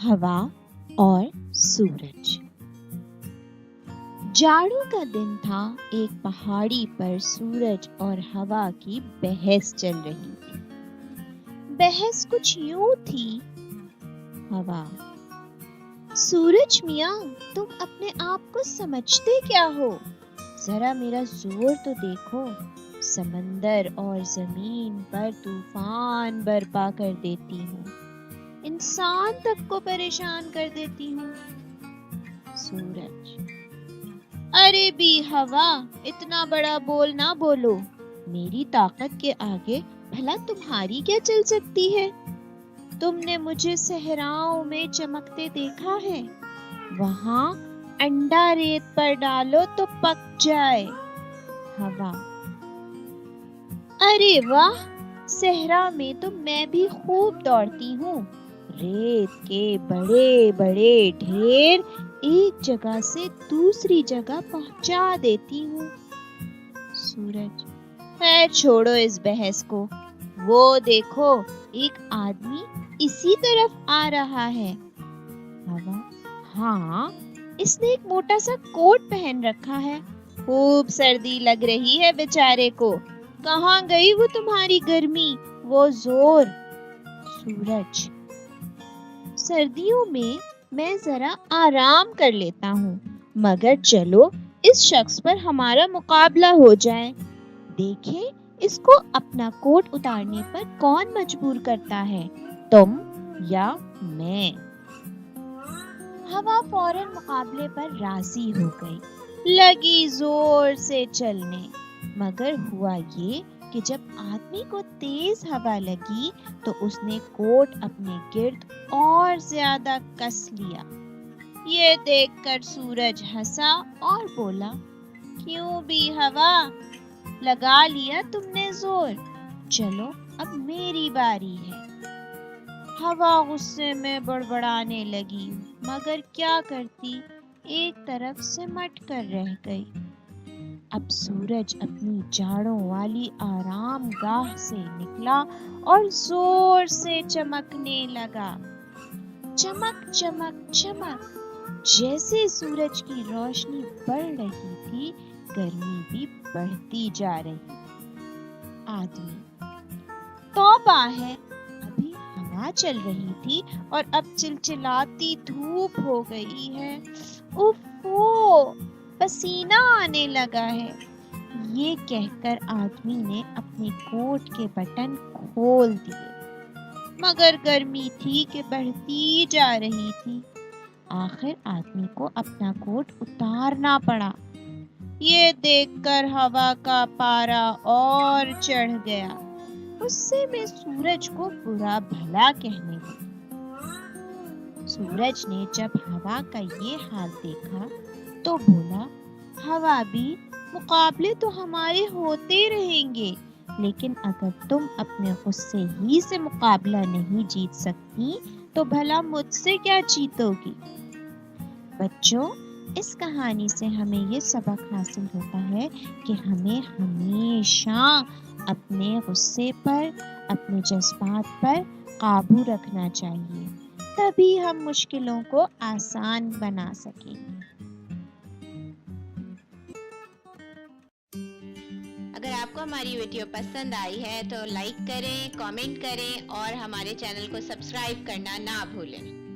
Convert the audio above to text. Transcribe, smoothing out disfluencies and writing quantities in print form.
हवा और सूरज। जाड़ों का दिन था। एक पहाड़ी पर सूरज और हवा की बहस चल रही थी। बहस कुछ यूं थी। हवा: सूरज मियाँ, तुम अपने आप को समझते क्या हो? जरा मेरा जोर तो देखो। समंदर और जमीन पर तूफान बर्पा कर देती हूँ, इंसान तक को परेशान कर देती हूँ। सूरज: अरे भी हवा, इतना बड़ा बोल ना बोलो। मेरी ताकत के आगे भला तुम्हारी क्या चल सकती है? तुमने मुझे सहराओं में चमकते देखा है। वहां अंडा रेत पर डालो तो पक जाए। हवा: अरे वाह, सहरा में तो मैं भी खूब दौड़ती हूँ। रेत के बड़े बड़े ढेर एक जगह से दूसरी जगह पहुंचा देती हूँ। सूरज: खैर छोड़ो इस बहस को। वो देखो, एक आदमी इसी तरफ आ रहा है। हवा: हाँ, इसने एक मोटा सा कोट पहन रखा है। खूब सर्दी लग रही है बेचारे को। कहाँ गई वो तुम्हारी गर्मी, वो जोर? सूरज: सर्दियों में मैं जरा आराम कर लेता हूँ, मगर चलो इस शख्स पर हमारा मुकाबला हो जाए। देखें इसको अपना कोट उतारने पर कौन मजबूर करता है, तुम या मैं? हवा फौरन मुकाबले पर राजी हो गई, लगी जोर से चलने। मगर हुआ ये कि जब आदमी को तेज हवा लगी तो उसने कोट अपने गिर्द और ज्यादा कस लिया। ये देखकर सूरज हंसा और बोला, क्यों भी हवा, लगा लिया तुमने जोर। चलो अब मेरी बारी है। हवा गुस्से में बड़बड़ाने लगी, मगर क्या करती, एक तरफ सिमट कर रह गई। अब सूरज अपनी जाड़ों वाली आराम गाह से निकला और जोर से चमकने लगा। चमक चमक चमक। जैसे सूरज की रोशनी बढ़ रही थी, गर्मी भी बढ़ती जा रही। आदमी: तौबा है, अभी हवा चल रही थी और अब चिलचिलाती धूप हो गई है। उफ़ो, पसीना आने लगा है। ये कहकर आदमी ने अपने कोट के बटन खोल दिए, मगर गर्मी थी कि बढ़ती जा रही थी। आखिर आदमी को अपना कोट उतारना पड़ा। ये देखकर हवा का पारा और चढ़ गया। उससे मैं सूरज को बुरा भला कहने लगी। सूरज ने जब हवा का ये हाल देखा तो बोला, हवा भी, मुकाबले तो हमारे होते रहेंगे, लेकिन अगर तुम अपने गुस्से ही से मुकाबला नहीं जीत सकती तो भला मुझसे क्या जीतोगी? बच्चों, इस कहानी से हमें ये सबक हासिल होता है कि हमें हमेशा अपने गुस्से पर, अपने जज्बात पर काबू रखना चाहिए, तभी हम मुश्किलों को आसान बना सकेंगे। अगर आपको हमारी वीडियो पसंद आई है तो लाइक करें, कमेंट करें और हमारे चैनल को सब्सक्राइब करना ना भूलें।